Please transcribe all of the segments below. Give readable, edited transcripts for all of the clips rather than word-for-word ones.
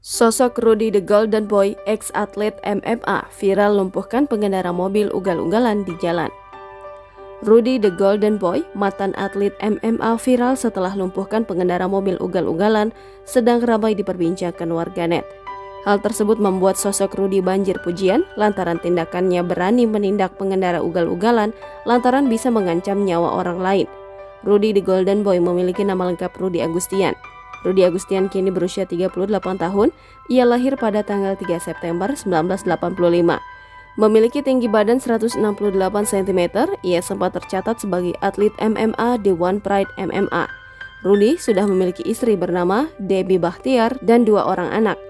Sosok Rudy the Golden Boy, ex-atlet MMA, viral lumpuhkan pengendara mobil ugal-ugalan di jalan. Rudy the Golden Boy, mantan atlet MMA, viral setelah lumpuhkan pengendara mobil ugal-ugalan, sedang ramai diperbincangkan warganet. Hal tersebut membuat sosok Rudy banjir pujian lantaran tindakannya berani menindak pengendara ugal-ugalan lantaran bisa mengancam nyawa orang lain. Rudy the Golden Boy memiliki nama lengkap Rudy Agustian. Rudy Agustian kini berusia 38 tahun, ia lahir pada tanggal 3 September 1985. Memiliki tinggi badan 168 cm, ia sempat tercatat sebagai atlet MMA di One Pride MMA. Rudy sudah memiliki istri bernama Debbie Bahtiar dan 2 orang anak.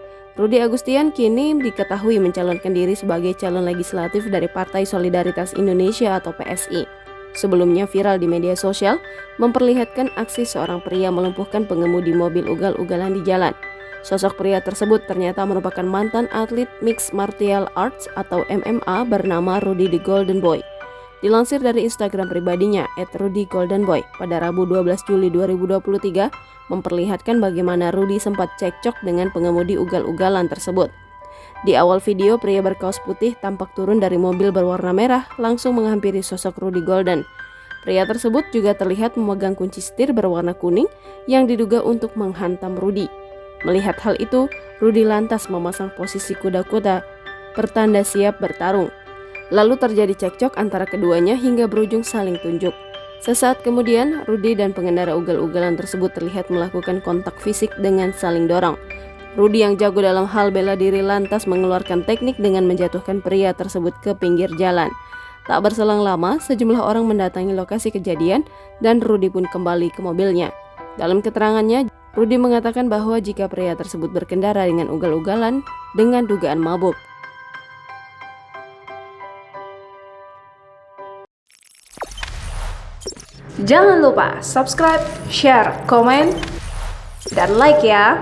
Rudy Agustian kini diketahui mencalonkan diri sebagai calon legislatif dari Partai Solidaritas Indonesia atau PSI. Sebelumnya viral di media sosial memperlihatkan aksi seorang pria melumpuhkan pengemudi mobil ugal-ugalan di jalan. Sosok pria tersebut ternyata merupakan mantan atlet Mixed Martial Arts atau MMA bernama Rudy the Golden Boy. Dilansir dari Instagram pribadinya @RudyGoldenBoy pada Rabu 12 Juli 2023 memperlihatkan bagaimana Rudy sempat cekcok dengan pengemudi ugal-ugalan tersebut. Di awal video, pria berkaos putih tampak turun dari mobil berwarna merah langsung menghampiri sosok Rudy Golden. Pria tersebut juga terlihat memegang kunci setir berwarna kuning yang diduga untuk menghantam Rudy. Melihat hal itu, Rudy lantas memasang posisi kuda-kuda pertanda siap bertarung. Lalu terjadi cekcok antara keduanya hingga berujung saling tunjuk. Sesaat kemudian, Rudy dan pengendara ugal-ugalan tersebut terlihat melakukan kontak fisik dengan saling dorong. Rudy yang jago dalam hal bela diri lantas mengeluarkan teknik dengan menjatuhkan pria tersebut ke pinggir jalan. Tak berselang lama, sejumlah orang mendatangi lokasi kejadian dan Rudy pun kembali ke mobilnya. Dalam keterangannya, Rudy mengatakan bahwa jika pria tersebut berkendara dengan ugal-ugalan dengan dugaan mabuk. Jangan lupa subscribe, share, komen, dan like ya!